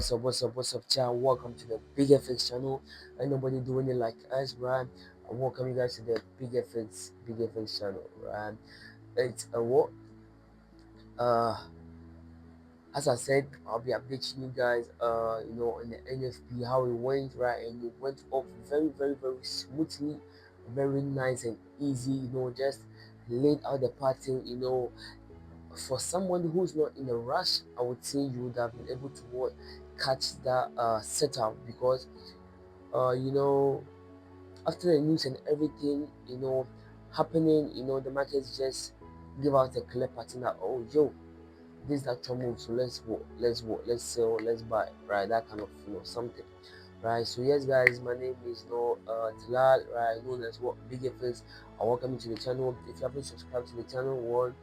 What's up, chat? Welcome to the Big FX channel. Ain't nobody doing it like us, right? I welcome you guys to the Big FX channel, right? It's a what? Uh, as I said, I'll be updating you guys, on the NFP how it went, right? And it went off very smoothly, very nice and easy. Just laid out the pattern. For someone who's not in a rush, I would say you would have been able to catch that setup because uh, you know after the news and everything happening, the markets just give out a clear pattern that, oh yo, this is the actual move, so let's sell, let's buy, right? That kind of something, right? So yes guys, my name is Talal, right, known as Big FS. I welcome you to the channel. If you haven't subscribed to the channel,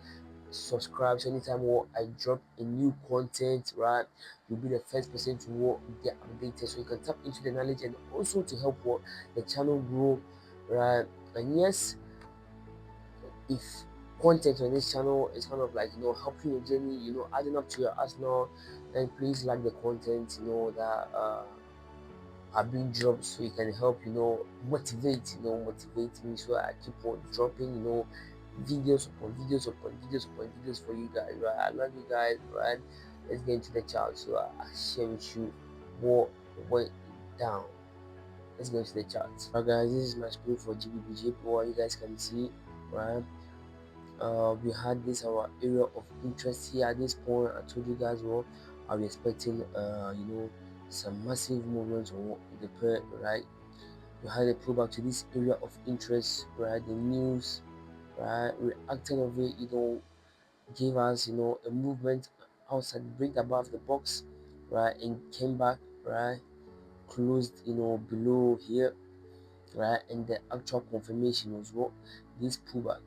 subscribe so anytime I drop a new content, right, you'll be the first person to get updated, so you can tap into the knowledge and also to help the channel grow, right? And yes, if content on this channel is kind of like helping your journey, adding up to your arsenal, then please like the content that are being dropped, so you can help motivate me, so I keep on dropping videos upon videos upon videos upon videos for you guys, right? I love you guys, right? Let's get into the chat, so I share with you what went down. Let's go into the chat. Alright guys, this is my screen for Gbpjpy, what you guys can see, right? We had this our area of interest here. At this point, I told you guys I'll be expecting some massive movements on the pair, right? We had a pullback to this area of interest, right? The news, right, reacting of it, gave us a movement outside, break above the box, right, and came back, right, closed below here, right, and the actual confirmation was this pullback,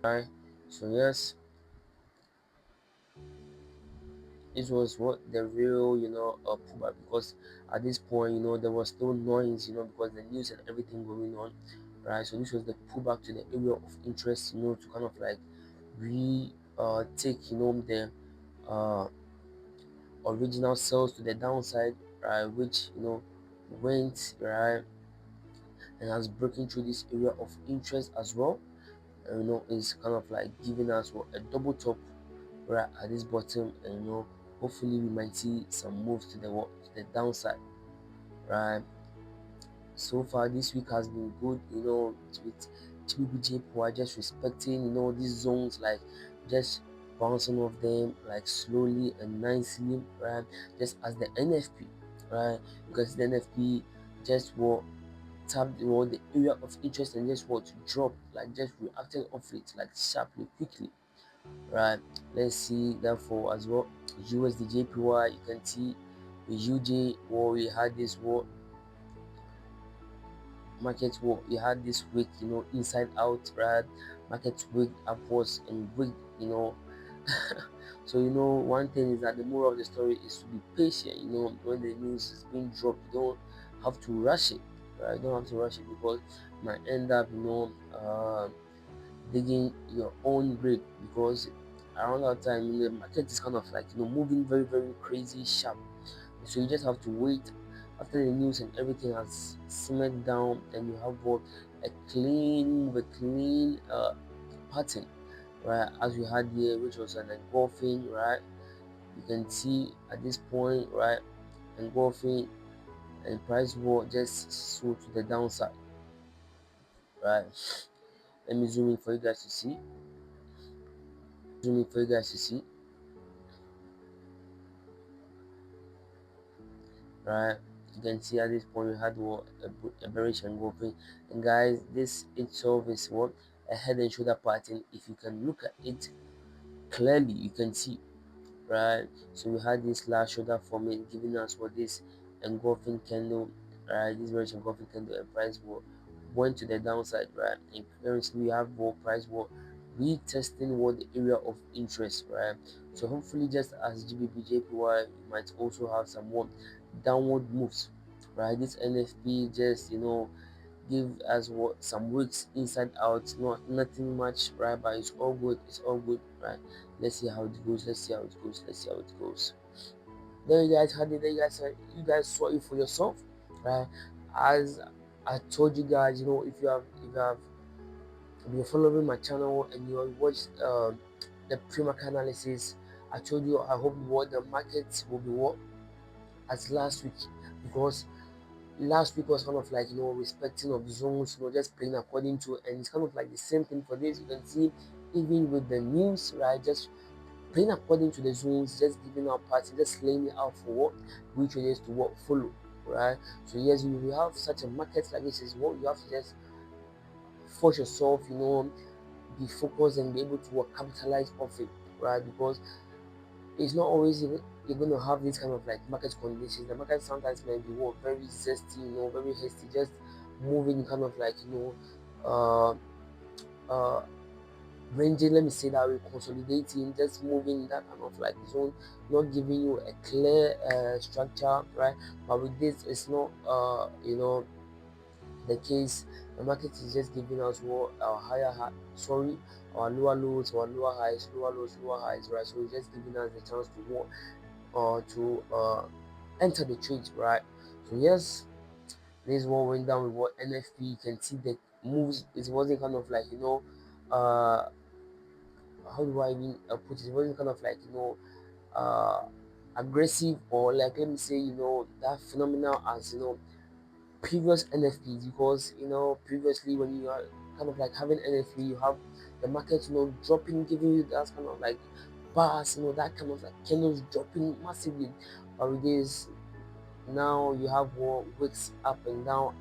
right? So yes, this was the real pullback, because at this point there was no noise, because the news and everything going on, right? So this was the pullback to the area of interest, to kind of like take the uh original sales to the downside, right, which went right and has broken through this area of interest as well, and is kind of like giving us a double top right at this bottom, and hopefully we might see some moves to the downside, right? So far this week has been good, with Gbpjpy just respecting these zones, like just bouncing off them like slowly and nicely, right? Just as the NFP, right? Because the NFP just tapped the area of interest and just to drop, like just reacting off it like sharply, quickly, right? Let's see that for as well USDJPY. You can see the UJ where we had this market we had this week, inside out, right? Market wick upwards and wick, so one thing is that the moral of the story is to be patient. When the news is being dropped, you don't have to rush it, right? You don't have to rush it, because you might end up digging your own grave, because around that time the market is kind of like moving very crazy sharp, so you just have to wait after the news and everything has simmered down, and you have a clean pattern, right, as we had here, which was an engulfing, right? You can see at this point, right, engulfing, and price war just sold to the downside, right? Let me zoom in for you guys to see. Right, you can see at this point we had a bearish engulfing, and guys, this itself is a head and shoulder pattern. If you can look at it clearly, you can see, right? So we had this last shoulder forming, giving us this engulfing candle, right? This bearish engulfing candle, and price went to the downside, right? And currently we have price retesting the area of interest, right? So hopefully, just as Gbpjpy, you might also have some more downward moves, right? This NFP just give us some weeks inside out, not nothing much, right? But it's all good, right? Let's see how it goes. Let's see how it goes. Let's see how it goes. There you guys had it. There you guys saw it for yourself, right? As I told you guys, if you're following my channel and you have watched the pre-market analysis, I told you I hope what the market will be what as last week, because last week was kind of like respecting of zones, just playing according to, and it's kind of like the same thing for this. You can see even with the news, right? Just playing according to the zones, just giving out parts, just laying it out for what which ways to what follow, right? So yes, you have such a market like this is what you have to just force yourself, be focused and be able to work, capitalize off it, right? Because it's not always you're going to have this kind of like market conditions. The market sometimes may be what very zesty, very hasty, just moving kind of like uh uh ranging, let me say that way, consolidating, just moving in that kind of like zone, not giving you a clear structure, right? But with this, it's not the case. The market is just giving us what our our lower lows, our lower highs, lower lows, lower highs, right? So it's just giving us the chance to what to enter the trade, right? So yes, this is what went down with what NFP. You can see the moves. It wasn't kind of like uh how do I even put it? It wasn't kind of like uh aggressive, or like, let me say, that phenomenal as previous NFPs, because previously when you are kind of like having NFP, you have the market dropping, giving you that kind of like bars, that kind of like candles dropping massively. But with this, now you have more wicks up and down,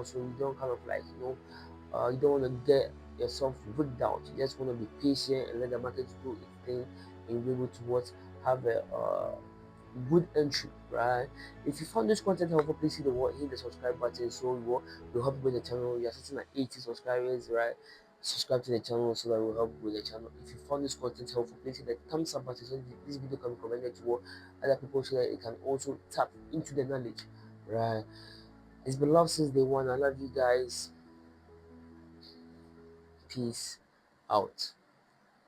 so you don't kind of like you don't want to get yourself rigged out. You just want to be patient and let the market do its thing, and be able to what have a good entry, right? If you found this content helpful, please hit the subscribe button, so we'll help you with the channel. You're sitting at 80 subscribers, right? Subscribe to the channel so that will help with the channel. If you found this content helpful, please hit the thumbs up button so this video can be recommended to other people, so that it can also tap into the knowledge, right? It's been love since day one. I love you guys. Peace out.